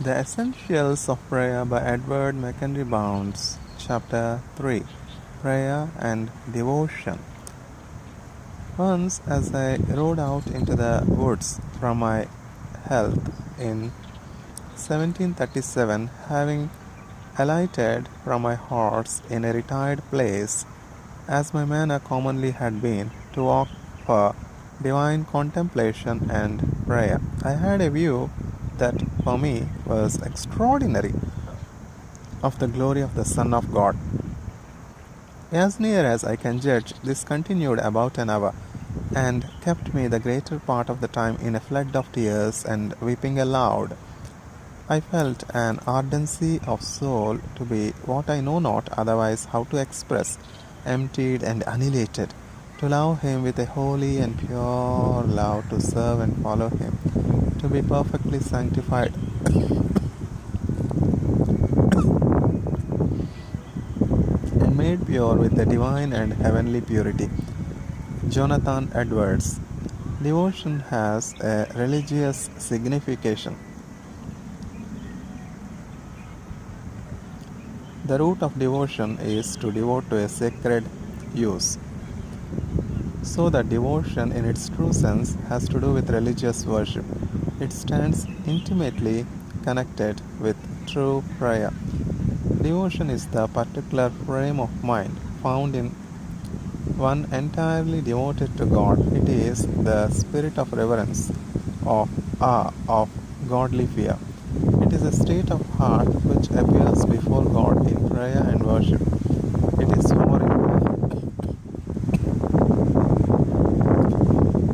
The Essentials of Prayer by Edward McHenry Bounds, Chapter 3, Prayer and Devotion. Once, as I rode out into the woods from my health in 1737, having alighted from my horse in a retired place, as my manner commonly had been, to walk for divine contemplation and prayer, I had a view that for me was extraordinary of the glory of the Son of God. As near as I can judge, this continued about an hour, and kept me the greater part of the time in a flood of tears and weeping aloud. I felt an ardency of soul to be what I know not otherwise how to express, emptied and annihilated, to love him with a holy and pure love, to serve and follow him, to be perfectly sanctified and made pure with the divine and heavenly purity. Jonathan Edwards. Devotion has a religious signification. The root of devotion is to devote to a sacred use. So that devotion in its true sense has to do with religious worship. It stands intimately connected with true prayer. Devotion is the particular frame of mind found in one entirely devoted to God. It is the spirit of reverence, of awe, of godly fear. It is a state of heart which appears before God in prayer and worship. It is foreign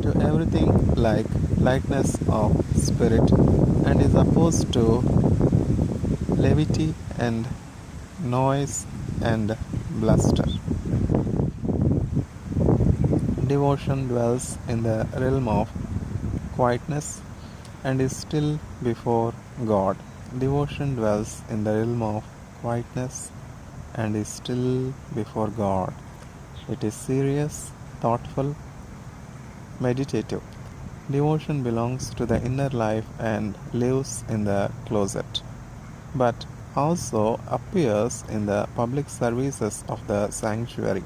to everything like lightness of spirit, and is opposed to levity and noise and bluster. Devotion dwells in the realm of quietness and is still before God. Devotion dwells in the realm of quietness and is still before God. It is serious, thoughtful, meditative. Devotion belongs to the inner life and lives in the closet, but also appears in the public services of the sanctuary.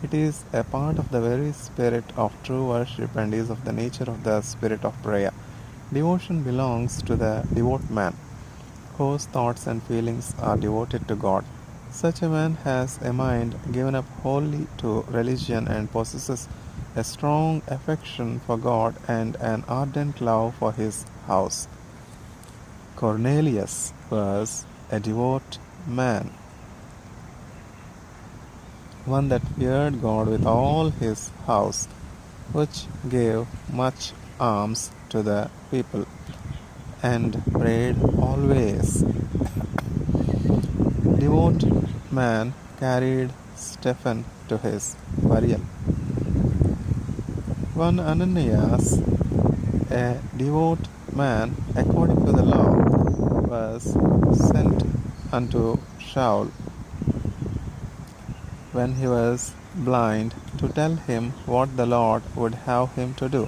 It is a part of the very spirit of true worship and is of the nature of the spirit of prayer. Devotion belongs to the devout man, whose thoughts and feelings are devoted to God. Such a man has a mind given up wholly to religion and possesses a strong affection for God and an ardent love for his house. Cornelius was a devout man, one that feared God with all his house, which gave much alms to the people, and prayed always. Devout man carried Stephen to his burial. One Ananias, a devout man according to the law, was sent unto Shaul when he was blind to tell him what the Lord would have him to do.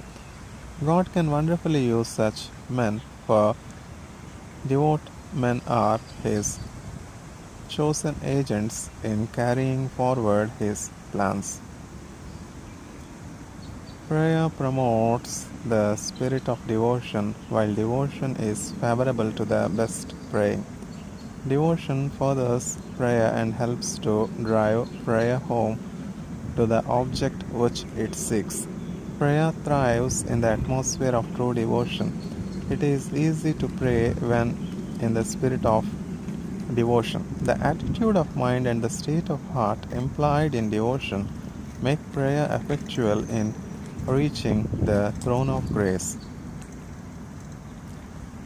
God can wonderfully use such men, for devout men are his chosen agents in carrying forward his plans. Prayer promotes the spirit of devotion, while devotion is favorable to the best praying. Devotion furthers prayer and helps to drive prayer home to the object which it seeks. Prayer thrives in the atmosphere of true devotion. It is easy to pray when in the spirit of devotion. The attitude of mind and the state of heart implied in devotion make prayer effectual in reaching the throne of grace.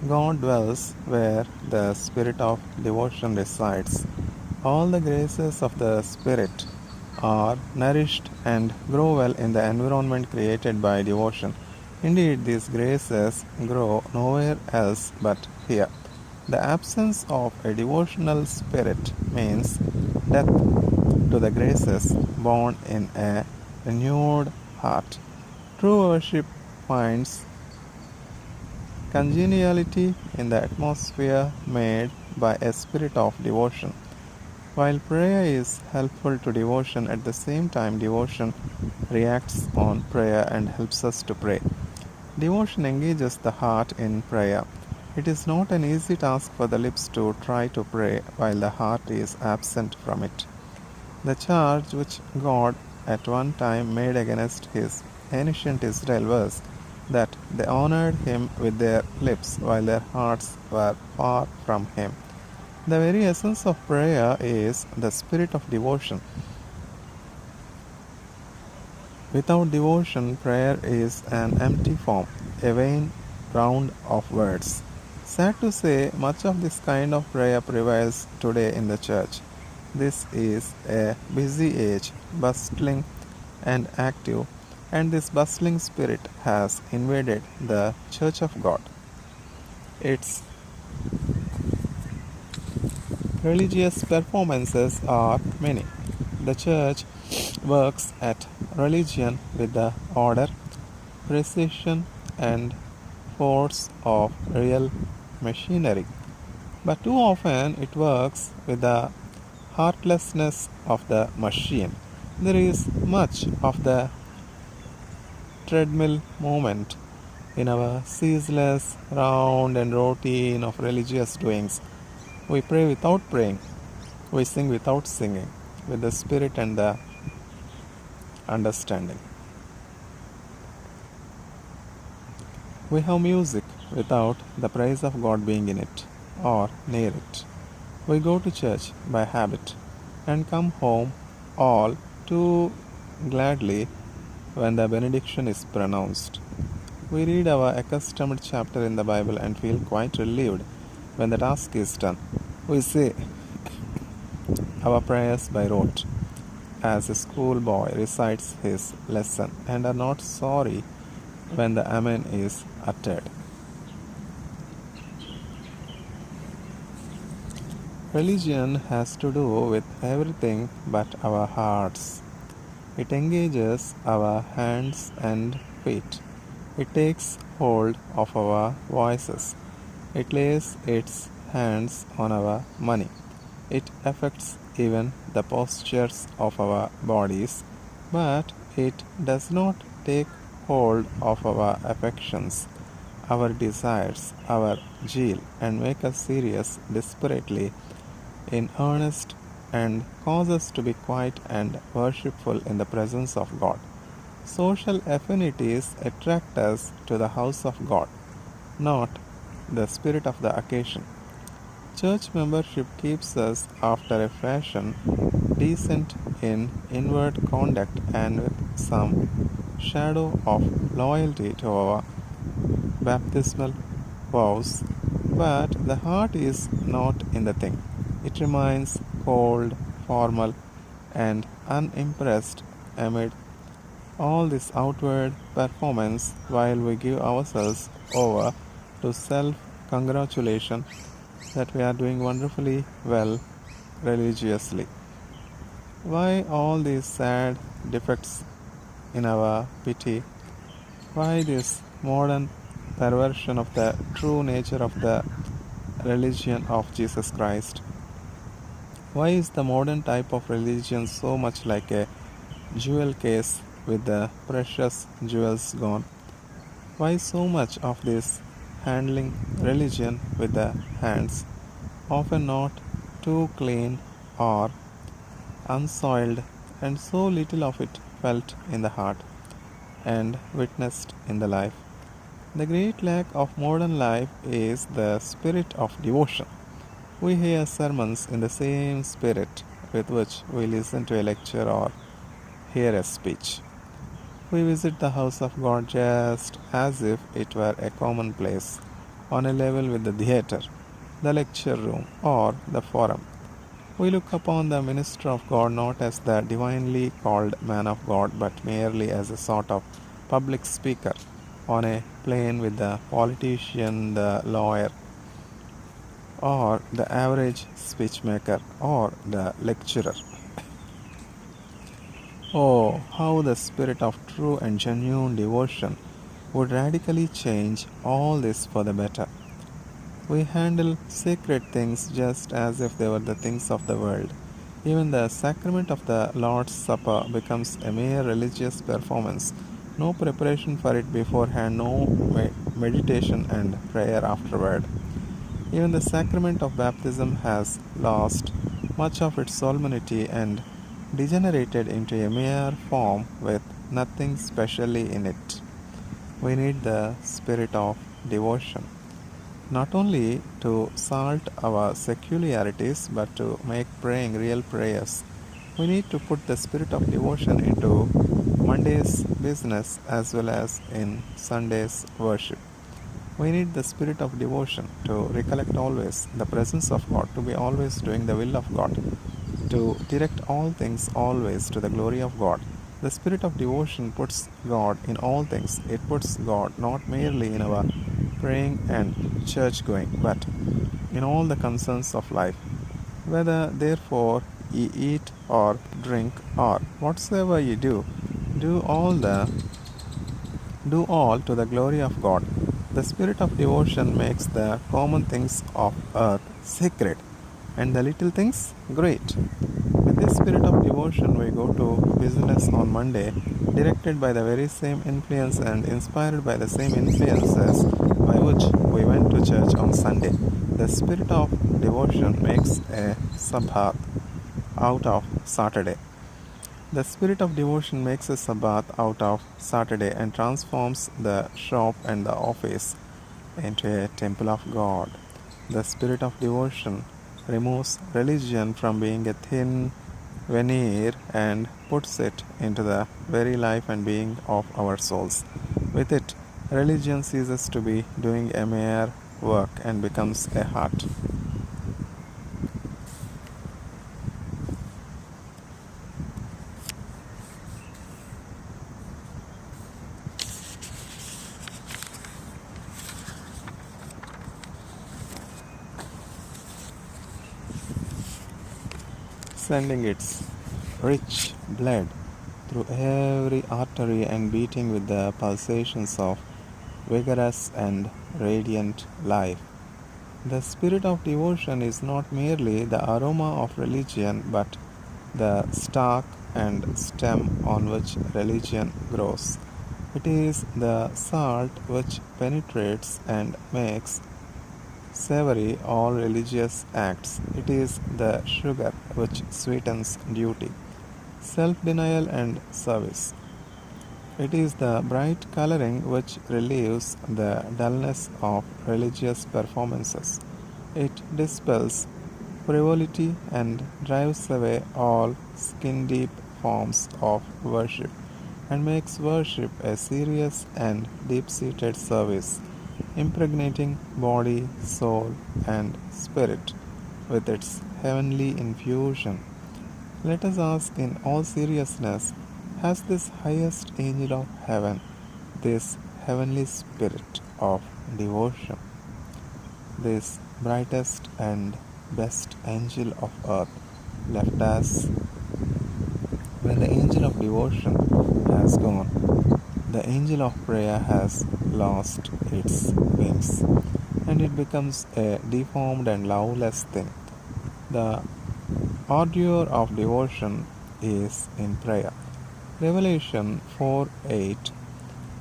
God dwells where the spirit of devotion resides. All the graces of the spirit are nourished and grow well in the environment created by devotion. Indeed, these graces grow nowhere else but here. The absence of a devotional spirit means death to the graces born in a renewed heart. True worship finds congeniality in the atmosphere made by a spirit of devotion. While prayer is helpful to devotion, at the same time, devotion reacts on prayer and helps us to pray. Devotion engages the heart in prayer. It is not an easy task for the lips to try to pray while the heart is absent from it. The charge which God at one time made against his ancient Israel was that they honored him with their lips while their hearts were far from him. The very essence of prayer is the spirit of devotion. Without devotion, prayer is an empty form, a vain round of words. Sad to say, much of this kind of prayer prevails today in the church. This is a busy age, bustling and active, and this bustling spirit has invaded the Church of God. Its religious performances are many. The church works at religion with the order, precision, and force of real machinery. But too often it works with the heartlessness of the machine. There is much of the treadmill movement in our ceaseless round and routine of religious doings. We pray without praying. We sing without singing, with the spirit and the understanding. We have music without the praise of God being in it or near it. We go to church by habit and come home all too gladly when the benediction is pronounced. We read our accustomed chapter in the Bible and feel quite relieved when the task is done. We say our prayers by rote as a schoolboy recites his lesson and are not sorry when the Amen is uttered. Religion has to do with everything but our hearts. It engages our hands and feet. It takes hold of our voices. It lays its hands on our money. It affects even the postures of our bodies, but it does not take hold of our affections, our desires, our zeal, and make us serious desperately in earnest and cause us to be quiet and worshipful in the presence of God. Social affinities attract us to the house of God, not the spirit of the occasion. Church membership keeps us, after a fashion, decent in inward conduct and with some shadow of loyalty to our baptismal vows, but the heart is not in the thing. It remains cold, formal, and unimpressed amid all this outward performance while we give ourselves over to self-congratulation that we are doing wonderfully well religiously. Why all these sad defects in our pity? Why this modern perversion of the true nature of the religion of Jesus Christ? Why is the modern type of religion so much like a jewel case with the precious jewels gone? Why so much of this handling religion with the hands, often not too clean or unsoiled, and so little of it felt in the heart and witnessed in the life? The great lack of modern life is the spirit of devotion. We hear sermons in the same spirit with which we listen to a lecture or hear a speech. We visit the house of God just as if it were a commonplace, on a level with the theater, the lecture room, or the forum. We look upon the minister of God not as the divinely called man of God, but merely as a sort of public speaker on a plane with the politician, the lawyer, or the average speechmaker, or the lecturer. Oh, how the spirit of true and genuine devotion would radically change all this for the better. We handle sacred things just as if they were the things of the world. Even the sacrament of the Lord's Supper becomes a mere religious performance. No preparation for it beforehand, no meditation and prayer afterward. Even the sacrament of baptism has lost much of its solemnity and degenerated into a mere form with nothing specially in it. We need the spirit of devotion, not only to salt our secularities but to make praying real prayers. We need to put the spirit of devotion into Monday's business as well as in Sunday's worship. We need the spirit of devotion to recollect always the presence of God, to be always doing the will of God, to direct all things always to the glory of God. The spirit of devotion puts God in all things. It puts God not merely in our praying and church going, but in all the concerns of life. Whether therefore ye eat or drink or whatsoever ye do, do all to the glory of God. The spirit of devotion makes the common things of earth sacred and the little things great. With this spirit of devotion, we go to business on Monday, directed by the very same influence and inspired by the same influences by which we went to church on Sunday. The spirit of devotion makes a Sabbath out of Saturday. The spirit of devotion makes a Sabbath out of Saturday and transforms the shop and the office into a temple of God. The spirit of devotion removes religion from being a thin veneer and puts it into the very life and being of our souls. With it, religion ceases to be doing a mere work and becomes a heart. Sending its rich blood through every artery and beating with the pulsations of vigorous and radiant life. The spirit of devotion is not merely the aroma of religion, but the stalk and stem on which religion grows. It is the salt which penetrates and makes savory all religious acts. It is the sugar which sweetens duty, self-denial and service. It is the bright coloring which relieves the dullness of religious performances. It dispels frivolity and drives away all skin-deep forms of worship and makes worship a serious and deep-seated service, impregnating body, soul, and spirit with its heavenly infusion. Let us ask in all seriousness, has this highest angel of heaven, this heavenly spirit of devotion, this brightest and best angel of earth, left us when the angel of devotion has gone? The angel of prayer has lost its wings, and it becomes a deformed and loveless thing. The ardor of devotion is in prayer. Revelation 4:8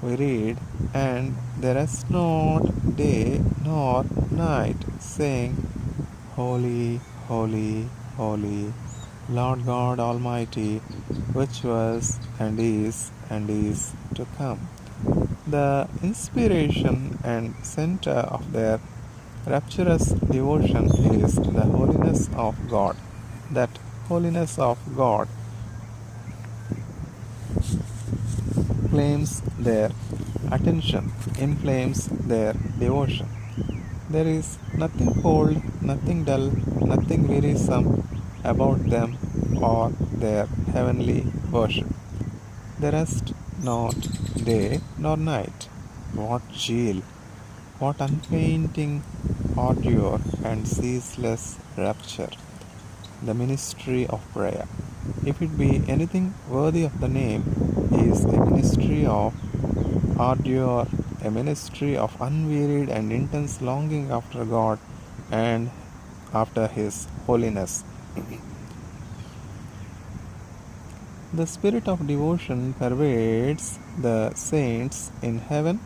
we read, "And there is not day nor night, saying, Holy, holy, holy, Lord God Almighty, which was and is to come." The inspiration and center of their rapturous devotion is the holiness of God. That holiness of God claims their attention, inflames their devotion. There is nothing cold, nothing dull, nothing wearisome about them or their heavenly worship. They rest not day nor night. What zeal, what unfainting ardor and ceaseless rapture! The ministry of prayer, if it be anything worthy of the name, is a ministry of ardor a ministry of unwearied and intense longing after God and after His holiness. The spirit of devotion pervades the saints in heaven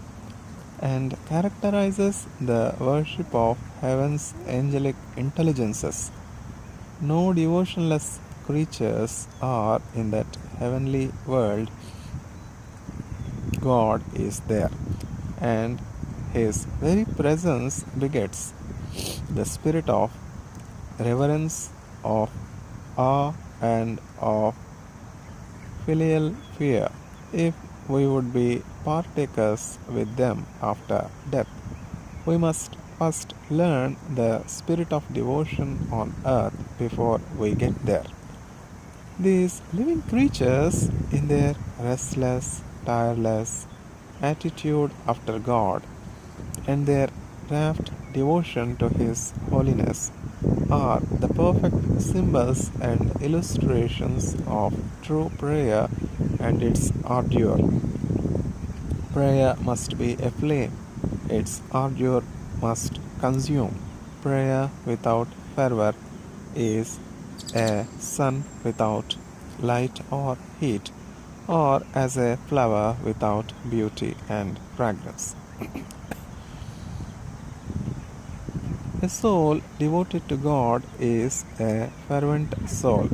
and characterizes the worship of heaven's angelic intelligences. No devotionless creatures are in that heavenly world. God is there, and His very presence begets the spirit of reverence, of awe, and of filial fear. If we would be partakers with them after death, we must first learn the spirit of devotion on earth before we get there. These living creatures, in their restless, tireless attitude after God and their rapt devotion to His holiness, are the perfect symbols and illustrations of true prayer and its ardor. Prayer must be a flame, its ardor must consume. Prayer without fervor is a sun without light or heat, or as a flower without beauty and fragrance. A soul devoted to God is a fervent soul,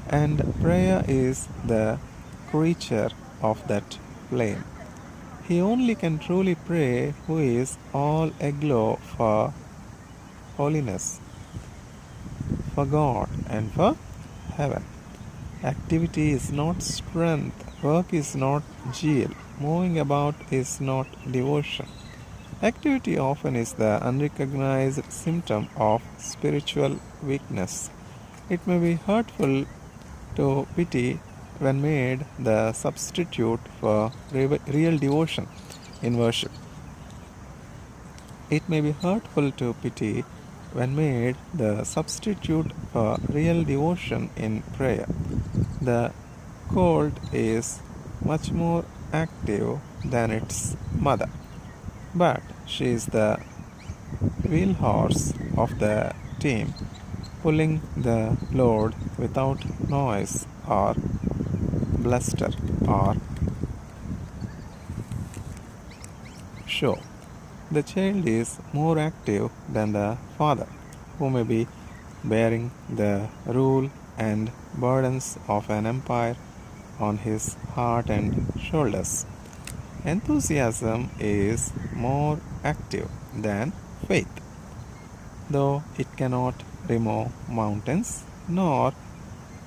and prayer is the creature of that flame. He only can truly pray who is all aglow for holiness, for God, and for heaven. Activity is not strength, work is not zeal, moving about is not devotion. Activity often is the unrecognized symptom of spiritual weakness. It may be hurtful to pity when made the substitute for real devotion in worship. It may be hurtful to pity when made the substitute for real devotion in prayer. The colt is much more active than its mother, but she is the wheel horse of the team, pulling the load without noise or bluster or show. The child is more active than the father, who may be bearing the rule and burdens of an empire on his heart and shoulders. Enthusiasm is more active than faith, though it cannot remove mountains nor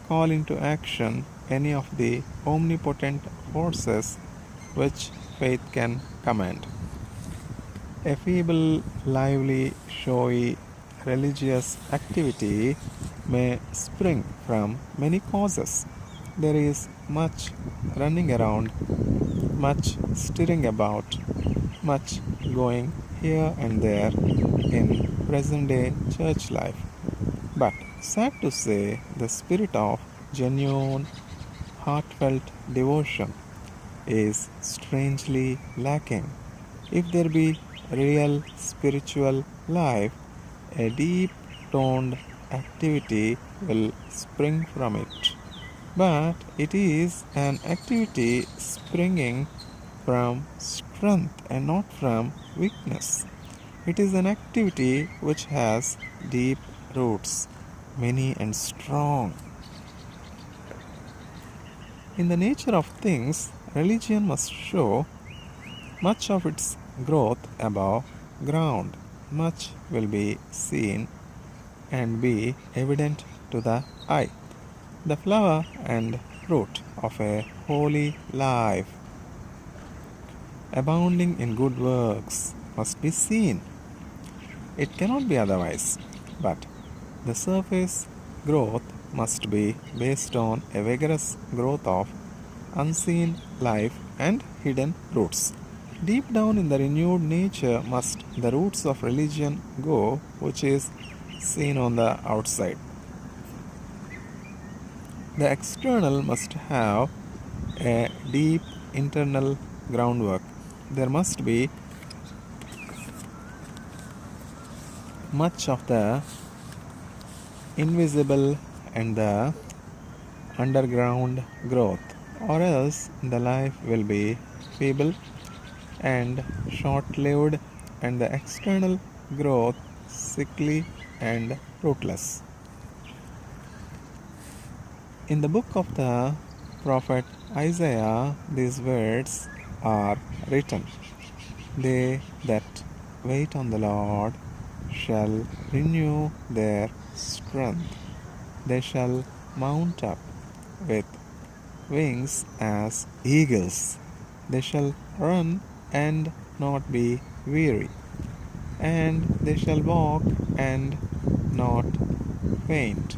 call into action any of the omnipotent forces which faith can command. A feeble, lively, showy religious activity may spring from many causes. There is much running around, much stirring about, much going here and there in present day church life. But sad to say, the spirit of genuine, heartfelt devotion is strangely lacking. If there be real spiritual life, a deep toned activity will spring from it. But it is an activity springing from strength and not from weakness. It is an activity which has deep roots, many and strong. In the nature of things, religion must show much of its growth above ground. Much will be seen and be evident to the eye. The flower and fruit of a holy life, abounding in good works, must be seen. It cannot be otherwise, but the surface growth must be based on a vigorous growth of unseen life and hidden roots. Deep down in the renewed nature must the roots of religion go, which is seen on the outside. The external must have a deep internal groundwork. There must be much of the invisible and the underground growth, or else the life will be feeble and short lived, and the external growth sickly and rootless. In the book of the prophet Isaiah, these words are written: They that wait on the Lord shall renew their strength. They shall mount up with wings as eagles. They shall run and not be weary, and they shall walk and not faint.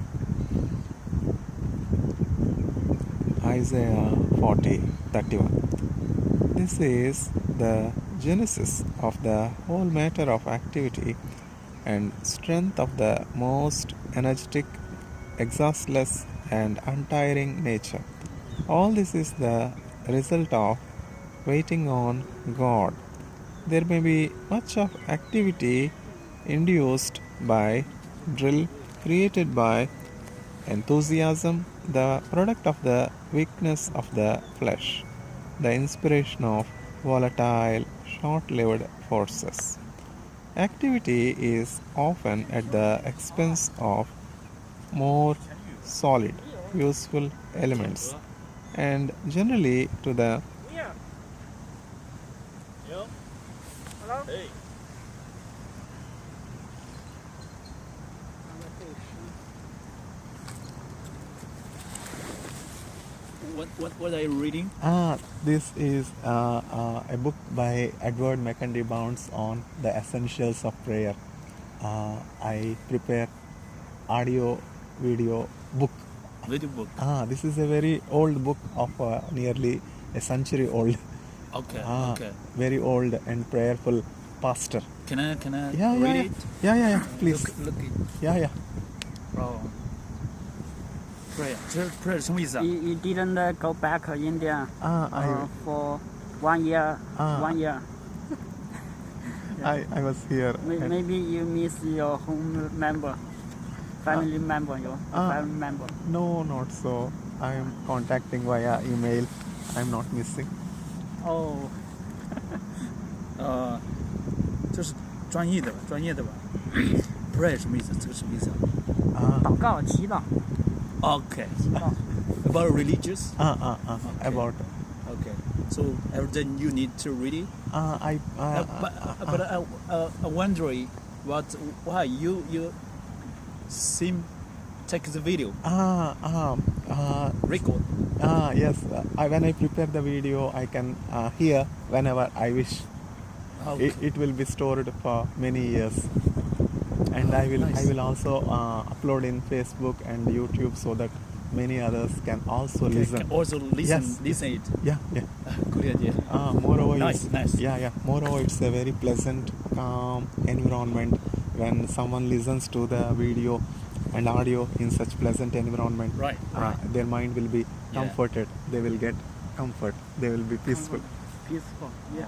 Isaiah 40:31. This is the genesis of the whole matter of activity and strength of the most energetic, exhaustless, and untiring nature. All this is the result of waiting on God. There may be much of activity induced by drill, created by enthusiasm, the product of the weakness of the flesh, the inspiration of volatile, short lived forces. Activity is often at the expense of more solid, useful elements, and generally to the What are you reading? This is a book by Edward McKendy Bounds on the essentials of prayer. I prepare audio video book. Video book. This is a very old book of nearly a century old. Okay. Okay. Very old and prayerful pastor. Can I Yeah, read yeah, it? yeah. Please. Look it. Yeah. Prayer 什么意思啊？ You didn't go back India for 1 year. 1 year. I was here. Maybe you miss your home member, family member, your family member. No, not so. I am contacting via email. I'm not missing. Oh. 这是专业的吧？Prayer 什么意思？这个什么意思啊？祷告、祈祷。 Okay. About religious? Okay. About. Okay. So every day you need to read it. But I wondering why you seem take the video. Record. Yes. When I prepare the video, I can hear whenever I wish. Okay. It will be stored for many years. And I will also upload in Facebook and YouTube so that many others can also listen. Can also listen. Yes. Listen it. Yeah. Good idea. Moreover, Nice. Moreover, it's a very pleasant, calm environment when someone listens to the video and audio in such pleasant environment. Right. Their mind will be comforted. They will get comfort. They will be peaceful. Peaceful. Yeah.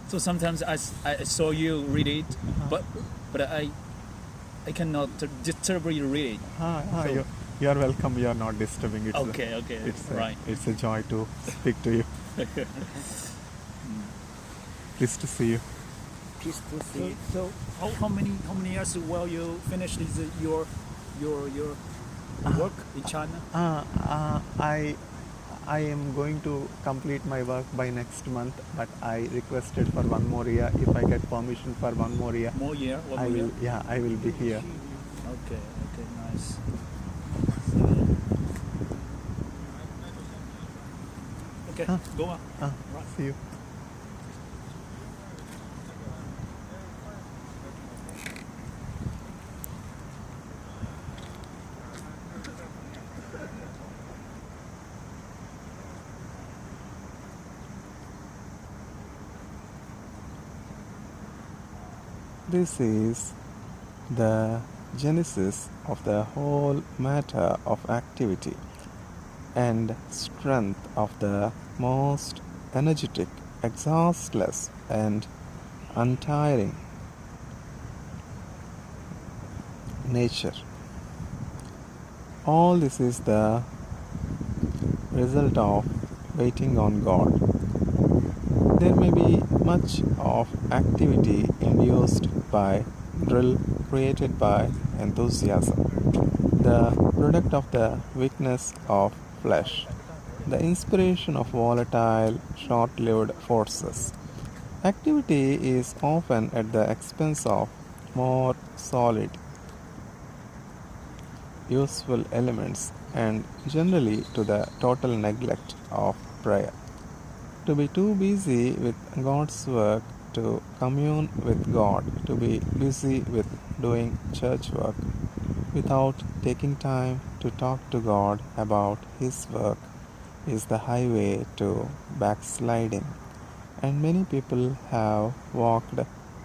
So sometimes I saw you read it, but I cannot disturb you read it. You are welcome. You are not disturbing it. Okay. Right. It's a joy to speak to you. Pleased to see you. Peace to see. So how many years will you finish your work in China? I am going to complete my work by next month, but I requested for 1 more year. If I get permission for 1 more year, I will be here. Okay, nice. Okay, go on. Right. See you. This is the genesis of the whole matter of activity and strength of the most energetic, exhaustless, and untiring nature. All this is the result of waiting on God. There may be much of activity induced by drill created by enthusiasm, the product of the weakness of flesh, the inspiration of volatile, short-lived forces. Activity is often at the expense of more solid, useful elements and generally to the total neglect of prayer. To be too busy with God's work to commune with God, to be busy with doing church work without taking time to talk to God about His work is the highway to backsliding, and many people have walked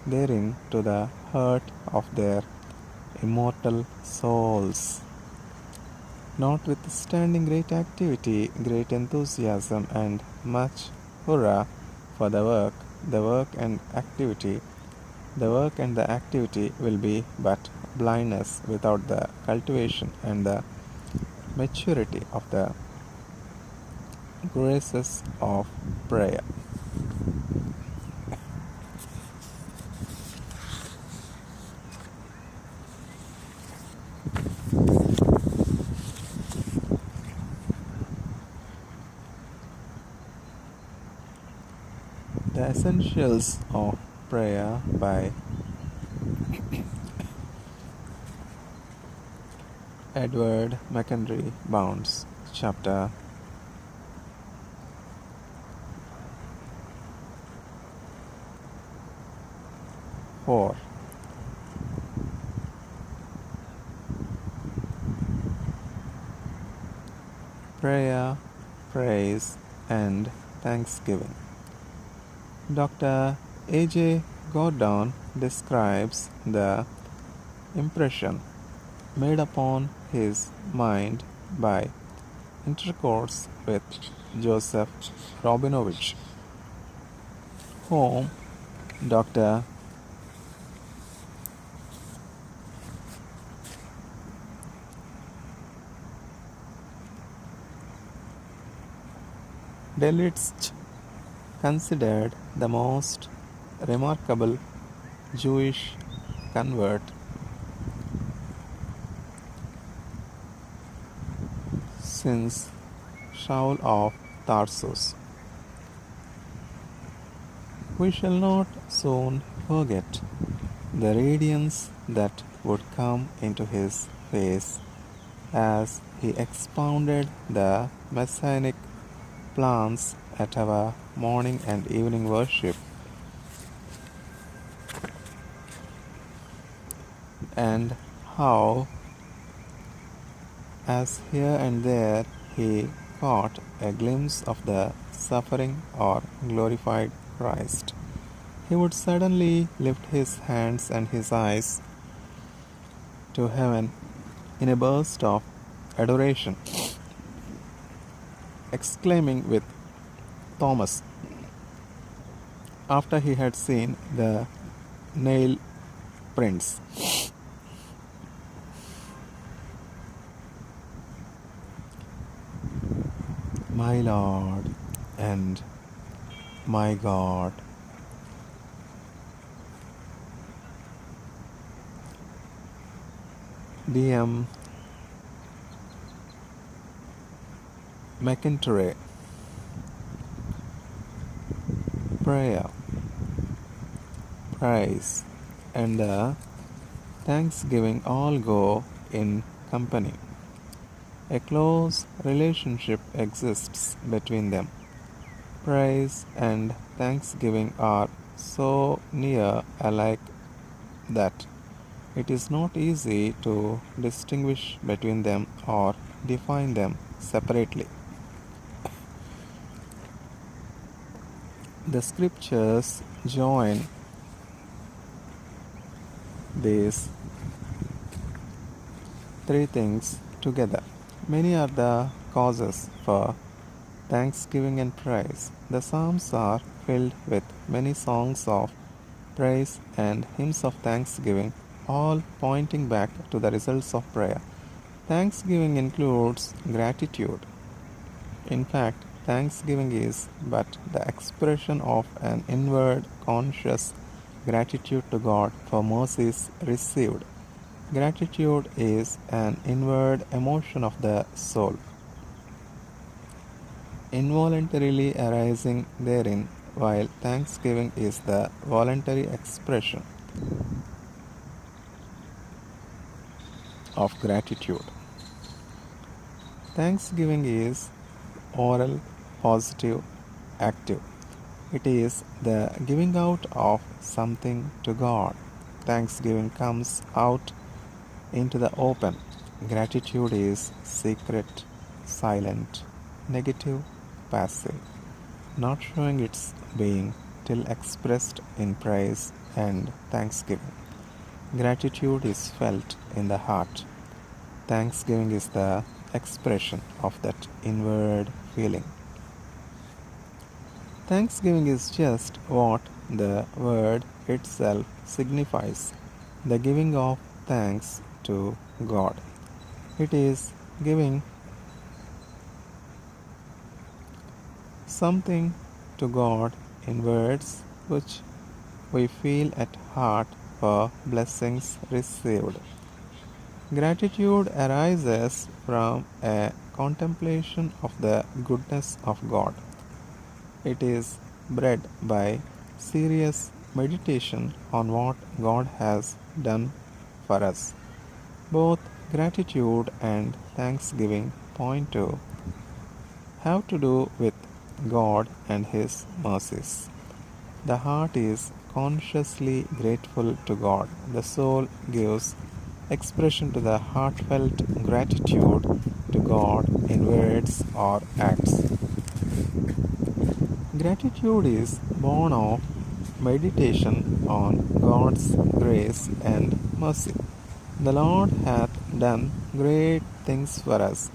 therein to the hurt of their immortal souls. Notwithstanding great activity, great enthusiasm, and much hurrah for the work and the activity will be but blindness without the cultivation and the maturity of the graces of prayer. The Essentials of Prayer by Edward McHenry Bounds, Chapter 4. Prayer, Praise, and Thanksgiving. Dr. A.J. Gordon describes the impression made upon his mind by intercourse with Joseph Robinovich, whom Dr. Delitzsch considered the most remarkable Jewish convert since Saul of Tarsus. We shall not soon forget the radiance that would come into his face as he expounded the messianic plans at our morning and evening worship, and how, as here and there he caught a glimpse of the suffering or glorified Christ, he would suddenly lift his hands and his eyes to heaven in a burst of adoration, exclaiming with Thomas, after he had seen the nail prints, "My Lord and my God." D.M. McIntyre. Prayer, praise, and thanksgiving all go in company. A close relationship exists between them. Praise and thanksgiving are so near alike that it is not easy to distinguish between them or define them separately. The scriptures join these three things together. Many are the causes for thanksgiving and praise. The Psalms are filled with many songs of praise and hymns of thanksgiving all pointing back to the results of prayer. Thanksgiving includes gratitude. In fact, thanksgiving is but the expression of an inward, conscious gratitude to God for mercies received. Gratitude is an inward emotion of the soul, involuntarily arising therein, while thanksgiving is the voluntary expression of gratitude. Thanksgiving is oral, positive, active. It is the giving out of something to God. Thanksgiving comes out into the open. Gratitude is secret, silent, negative, passive, not showing its being till expressed in praise and thanksgiving. Gratitude is felt in the heart. Thanksgiving is the expression of that inward feeling. Thanksgiving is just what the word itself signifies, the giving of thanks to God. It is giving something to God in words which we feel at heart for blessings received. Gratitude arises from a contemplation of the goodness of God. It is bred by serious meditation on what God has done for us. Both gratitude and thanksgiving point to have to do with God and His mercies. The heart is consciously grateful to God. The soul gives expression to the heartfelt gratitude to God in words or acts. Gratitude is born of meditation on God's grace and mercy. The Lord hath done great things for us,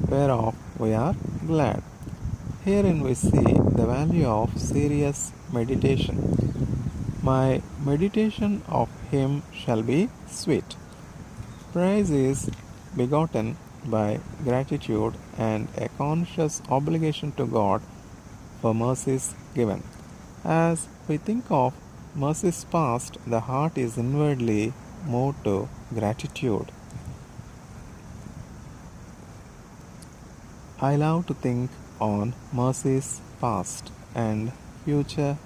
whereof we are glad. Herein we see the value of serious meditation. My meditation of Him shall be sweet. Praise is begotten by gratitude and a conscious obligation to God for mercies given. As we think of mercies past, the heart is inwardly moved to gratitude. I love to think on mercies past and future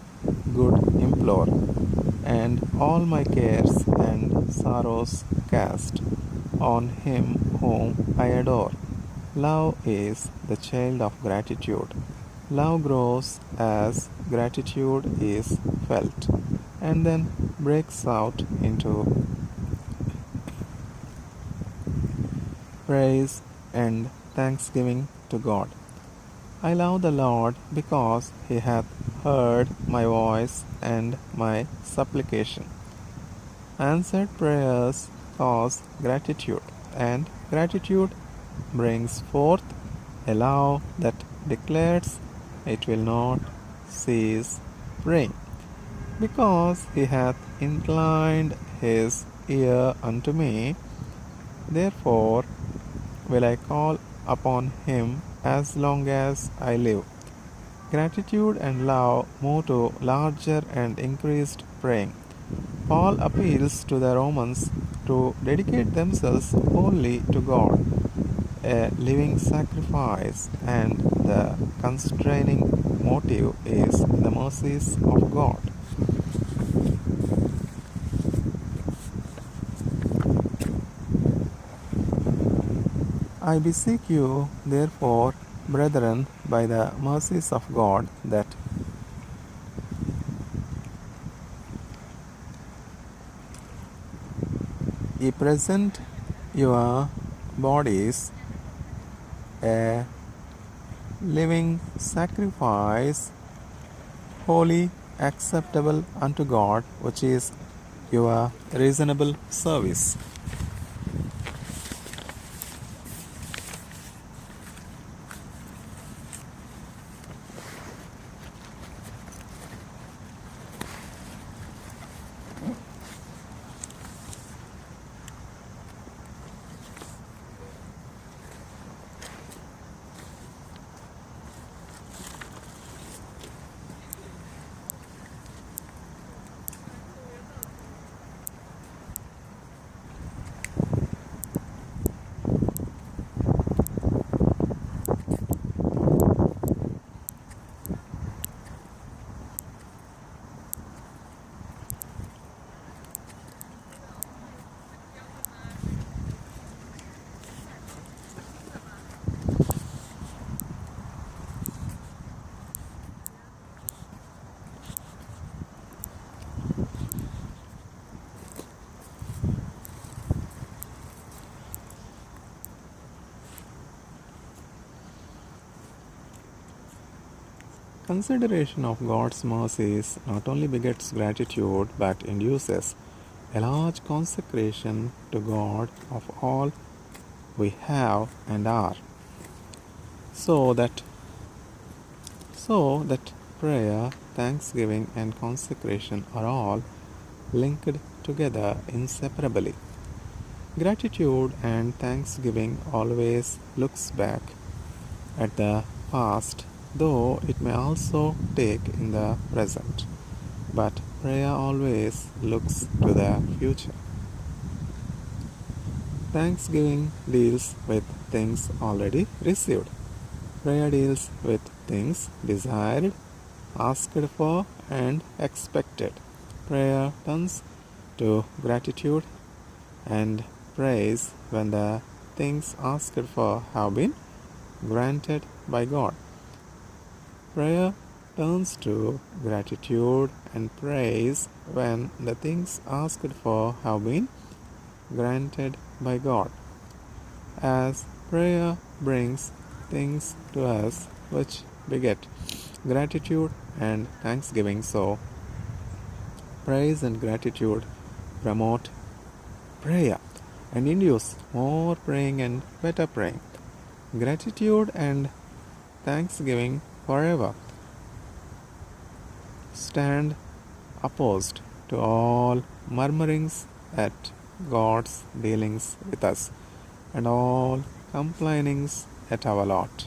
good implore, and all my cares and sorrows cast on Him whom I adore. Love is the child of gratitude. Love grows as gratitude is felt and then breaks out into praise and thanksgiving to God. I love the Lord because He hath heard my voice and my supplication. Answered prayers cause gratitude, and gratitude brings forth a love that declares it will not cease praying. Because He hath inclined His ear unto me, therefore will I call upon Him as long as I live. Gratitude and love move to larger and increased praying. Paul appeals to the Romans to dedicate themselves wholly to God, a living sacrifice, and the constraining motive is the mercies of God. I beseech you, therefore, brethren, by the mercies of God, that ye present your bodies a living sacrifice, holy, acceptable unto God, which is your reasonable service. consideration of God's mercies not only begets gratitude but induces a large consecration to God of all we have and are, so that prayer, thanksgiving, and consecration are all linked together inseparably. Gratitude and thanksgiving always looks back at the past, though it may also take in the present. But prayer always looks to the future. Thanksgiving deals with things already received. Prayer deals with things desired, asked for, and expected. Prayer turns to gratitude and praise when the things asked for have been granted by God. Prayer turns to gratitude and praise when the things asked for have been granted by God. As prayer brings things to us which beget gratitude and thanksgiving, so praise and gratitude promote prayer and induce more praying and better praying. Gratitude and thanksgiving forever stand opposed to all murmurings at God's dealings with us and all complainings at our lot.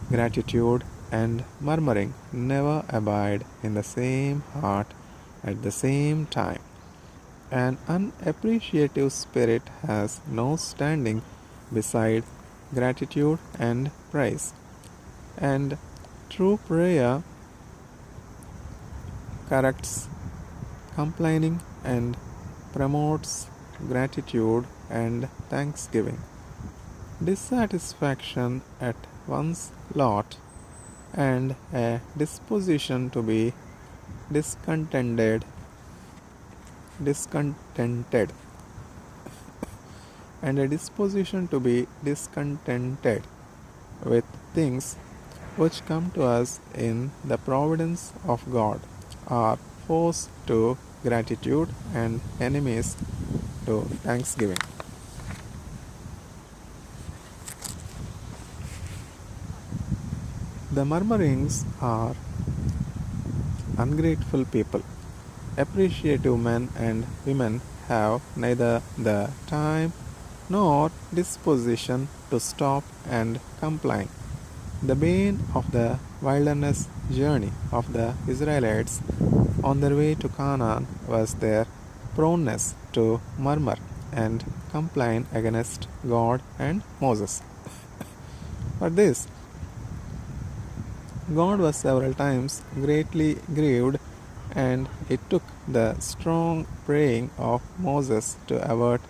Gratitude and murmuring never abide in the same heart at the same time. An unappreciative spirit has no standing beside gratitude and praise. And true prayer corrects complaining and promotes gratitude and thanksgiving. Dissatisfaction at one's lot and a disposition to be discontented and a disposition to be discontented with things which come to us in the providence of God are foes to gratitude and enemies to thanksgiving. The murmurings are ungrateful people. Appreciative men and women have neither the time nor disposition to stop and complain. The bane of the wilderness journey of the Israelites on their way to Canaan was their proneness to murmur and complain against God and Moses. But this, God was several times greatly grieved, and it took the strong praying of Moses to avert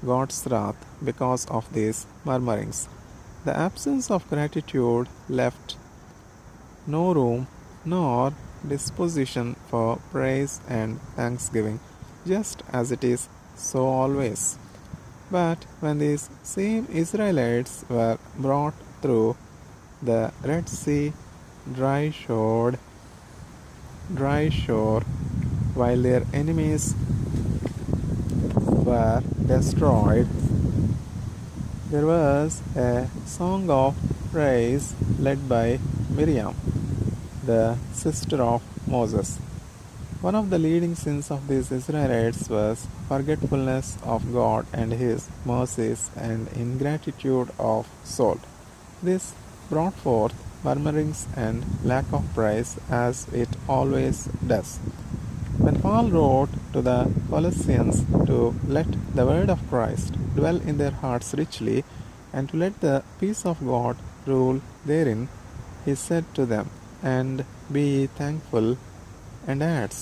God's wrath because of these murmurings. The absence of gratitude left no room nor disposition for praise and thanksgiving, just as it is so always. But when these same Israelites were brought through the Red Sea dry shore, while their enemies were destroyed, there was a song of praise led by Miriam, the sister of Moses. One of the leading sins of these Israelites was forgetfulness of God and His mercies and ingratitude of soul. This brought forth murmurings and lack of praise, as it always does. When Paul wrote to the Colossians to let the word of Christ dwell in their hearts richly and to let the peace of God rule therein, he said to them, "And be ye thankful," and adds,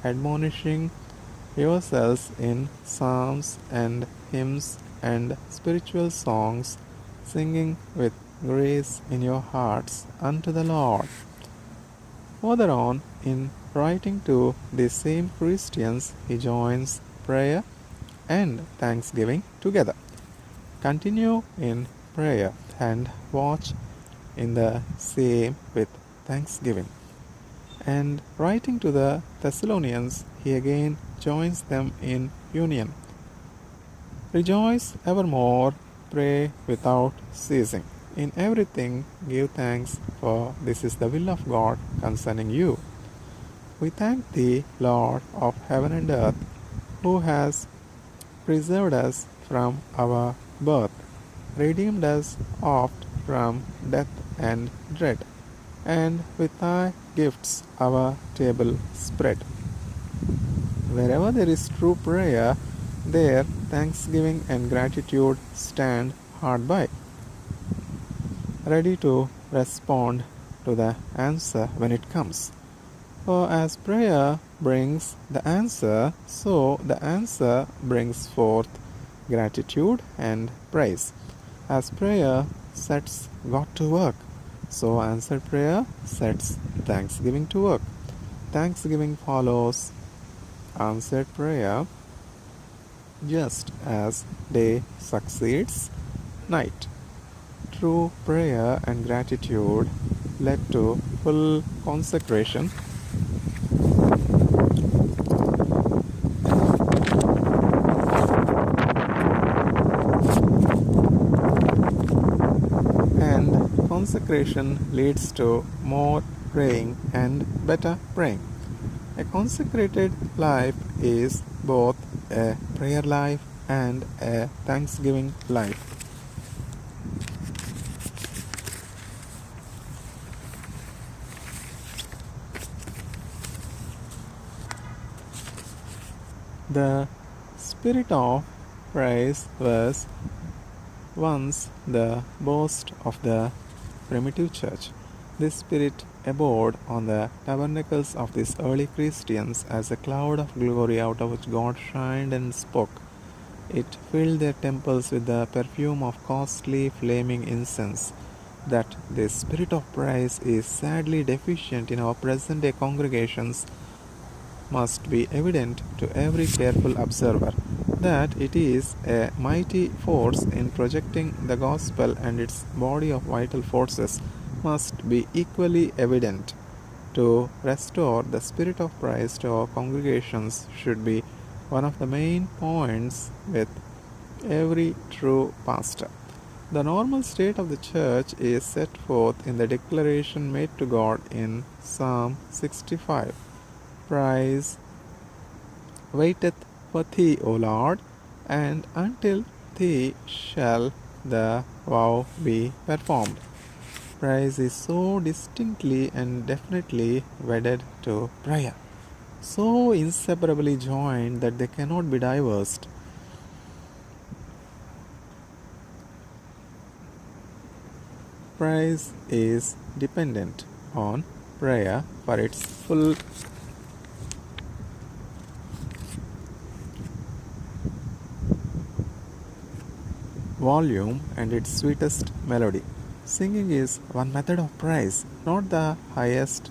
"admonishing yourselves in psalms and hymns and spiritual songs, singing with grace in your hearts unto the Lord." Further on, in writing to these same Christians, he joins prayer and thanksgiving together. Continue in prayer and watch in the same with thanksgiving. And writing to the Thessalonians, he again joins them in union. Rejoice evermore, pray without ceasing. In everything give thanks, for this is the will of God concerning you. We thank thee, Lord of heaven and earth, who has preserved us from our birth, redeemed us oft from death and dread, and with thy gifts our table spread. Wherever there is true prayer, there thanksgiving and gratitude stand hard by, ready to respond to the answer when it comes. For as prayer brings the answer, so the answer brings forth gratitude and praise. As prayer sets God to work, so answered prayer sets thanksgiving to work. Thanksgiving follows answered prayer, just as day succeeds night. True prayer and gratitude led to full consecration and consecration leads to more praying and better praying. A consecrated life is both a prayer life and a thanksgiving life. The spirit of praise was once the boast of the primitive church. This spirit abode on the tabernacles of these early Christians as a cloud of glory out of which God shined and spoke. It filled their temples with the perfume of costly flaming incense. That this spirit of praise is sadly deficient in our present-day congregations must be evident to every careful observer. That it is a mighty force in projecting the gospel and its body of vital forces must be equally evident. To restore the spirit of praise to our congregations should be one of the main points with every true pastor. The normal state of the church is set forth in the declaration made to God in Psalm 65. Praise waiteth for thee, O Lord, and until thee shall the vow be performed. Praise is so distinctly and definitely wedded to prayer, so inseparably joined that they cannot be divorced. Praise is dependent on prayer for its full volume and its sweetest melody. Singing is one method of praise, not the highest,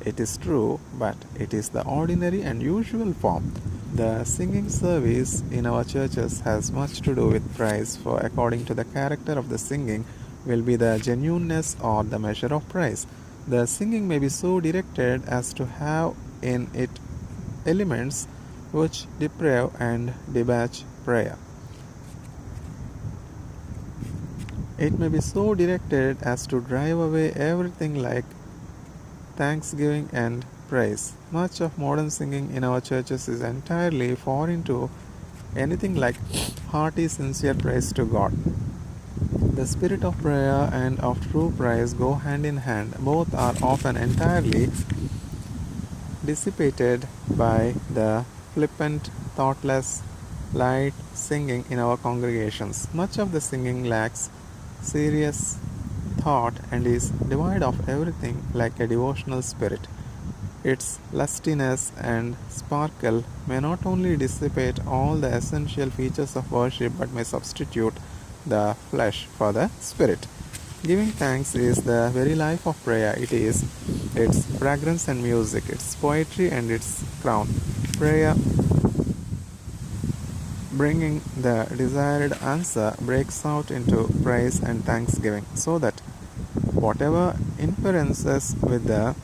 it is true, but it is the ordinary and usual form. The singing service in our churches has much to do with praise, for according to the character of the singing will be the genuineness or the measure of praise. The singing may be so directed as to have in it elements which deprave and debauch prayer. It may be so directed as to drive away everything like thanksgiving and praise. Much of modern singing in our churches is entirely foreign to anything like hearty, sincere praise to God. The spirit of prayer and of true praise go hand in hand. Both are often entirely dissipated by the flippant, thoughtless, light singing in our congregations. Much of the singing lacks serious thought and is devoid of everything like a devotional spirit. Its lustiness and sparkle may not only dissipate all the essential features of worship but may substitute the flesh for the spirit. Giving thanks is the very life of prayer. It is its fragrance and music, its poetry and its crown. Prayer, bringing the desired answer, breaks out into praise and thanksgiving, so that whatever interferes with the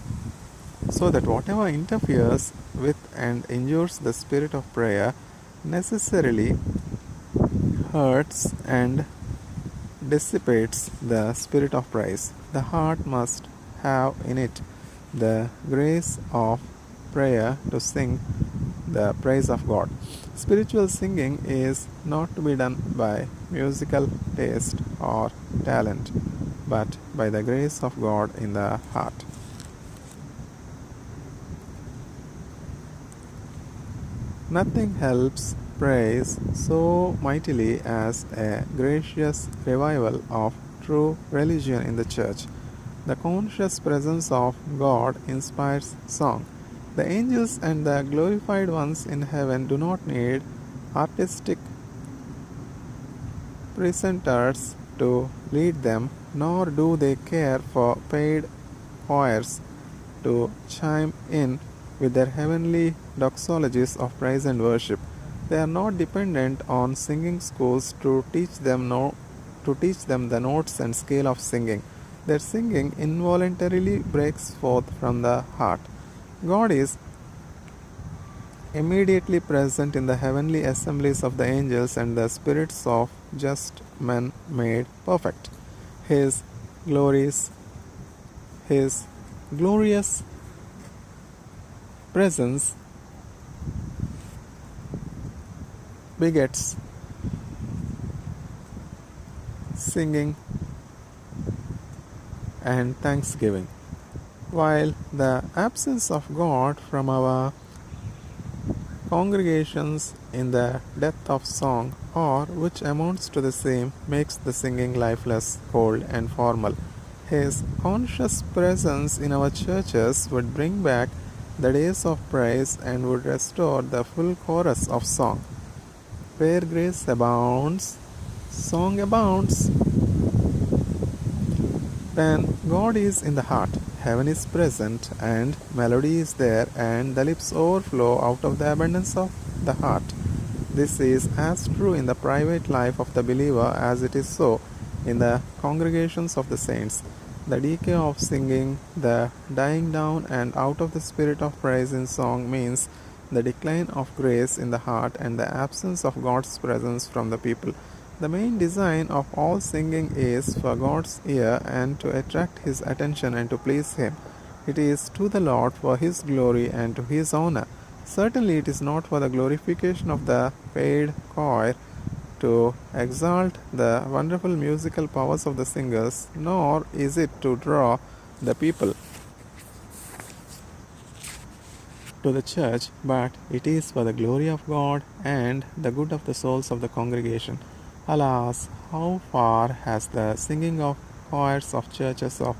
so that whatever interferes with and injures the spirit of prayer necessarily hurts and dissipates the spirit of praise. The heart must have in it the grace of prayer to sing the praise of God. Spiritual singing is not to be done by musical taste or talent, but by the grace of God in the heart. Nothing helps praise so mightily as a gracious revival of true religion in the church. The conscious presence of God inspires song. The angels and the glorified ones in heaven do not need artistic presenters to lead them, nor do they care for paid choirs to chime in with their heavenly doxologies of praise and worship. They are not dependent on singing schools to teach them the notes and scale of singing. Their singing involuntarily breaks forth from the heart. God is immediately present in the heavenly assemblies of the angels and the spirits of just men made perfect. His glorious presence begets singing and thanksgiving, while the absence of God from our congregations in the death of song, or which amounts to the same, makes the singing lifeless, cold, and formal. His conscious presence in our churches would bring back the days of praise and would restore the full chorus of song. Where grace abounds, song abounds. When God is in the heart, heaven is present and melody is there, and the lips overflow out of the abundance of the heart. This is as true in the private life of the believer as it is so in the congregations of the saints. The decay of singing, the dying down and out of the spirit of praise in song means the decline of grace in the heart and the absence of God's presence from the people. The main design of all singing is for God's ear and to attract His attention and to please Him. It is to the Lord for His glory and to His honor. Certainly it is not for the glorification of the paid choir to exalt the wonderful musical powers of the singers, nor is it to draw the people to the church, but it is for the glory of God and the good of the souls of the congregation. Alas, how far has the singing of choirs of churches of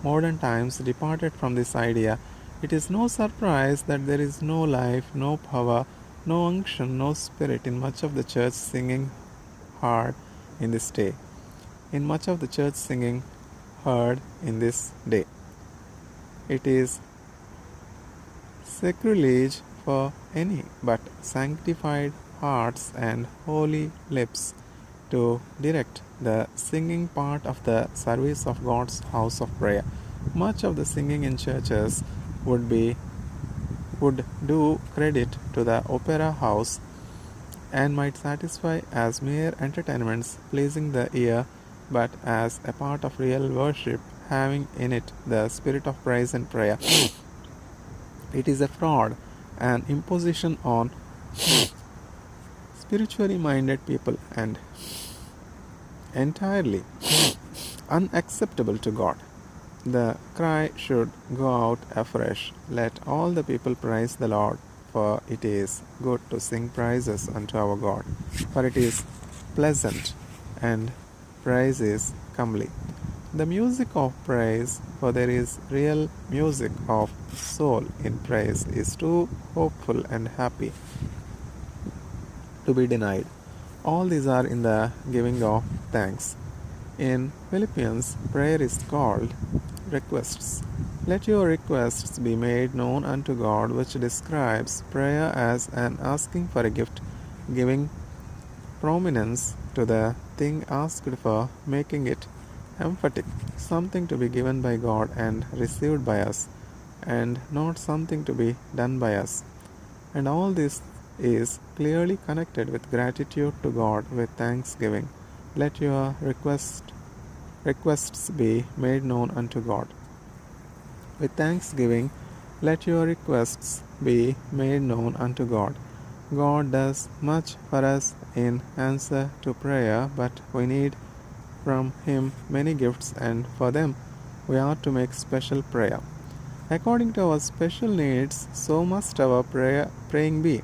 modern times departed from this idea? It is no surprise that there is no life, no power, no unction, no spirit in much of the church singing heard in this day. In much of the church singing heard in this day. It is sacrilege for any but sanctified hearts and holy lips to direct the singing part of the service of God's house of prayer. Much of the singing in churches would do credit to the opera house and might satisfy as mere entertainments pleasing the ear, but as a part of real worship having in it the spirit of praise and prayer. It is a fraud, an imposition on spiritually minded people, and entirely unacceptable to God. The cry should go out afresh, let all the people praise the Lord, for it is good to sing praises unto our God, for it is pleasant and praise is comely. The music of praise, for there is real music of soul in praise, is too hopeful and happy to be denied. All these are in the giving of thanks. In Philippians, prayer is called requests. Let your requests be made known unto God, which describes prayer as an asking for a gift, giving prominence to the thing asked for, making it emphatic, something to be given by God and received by us, and not something to be done by us. And all this is clearly connected with gratitude to God with thanksgiving. Let your requests be made known unto God. With thanksgiving, let your requests be made known unto God. God does much for us in answer to prayer, but we need from Him many gifts, and for them we ought to make special prayer. According to our special needs, so must our praying be.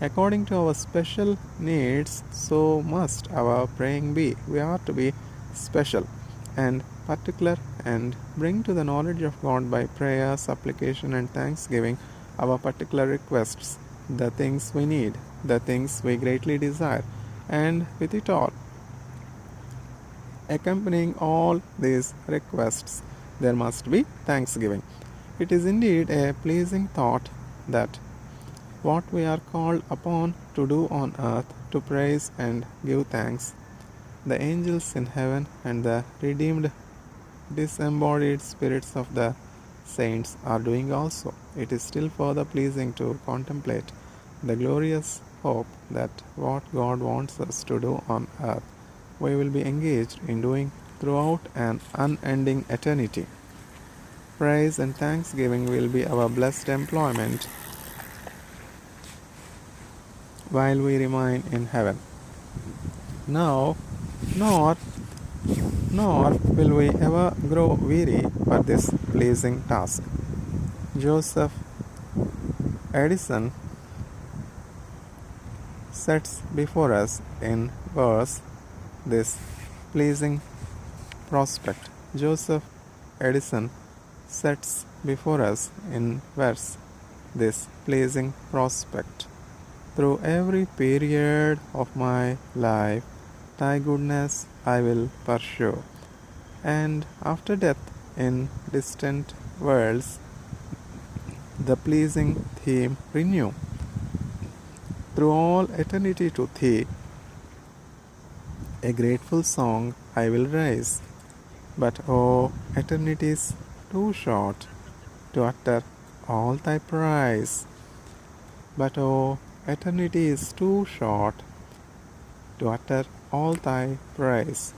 According to our special needs, so must our praying be. We ought to be special and particular and bring to the knowledge of God by prayer, supplication, and thanksgiving our particular requests, the things we need, the things we greatly desire, and with it all, accompanying all these requests, there must be thanksgiving. It is indeed a pleasing thought that what we are called upon to do on earth, to praise and give thanks, the angels in heaven and the redeemed disembodied spirits of the saints are doing also. It is still further pleasing to contemplate the glorious hope that what God wants us to do on earth, we will be engaged in doing throughout an unending eternity. Praise and thanksgiving will be our blessed employment while we remain in heaven. Now, nor will we ever grow weary for this pleasing task. Joseph Edison sets before us in verse this pleasing prospect. Joseph Edison sets before us in verse this pleasing prospect. Through every period of my life, thy goodness I will pursue, and after death in distant worlds, the pleasing theme renew. Through all eternity to thee, a grateful song I will raise. But oh, eternity is too short to utter all thy praise. But oh, eternity is too short to utter all thy praise.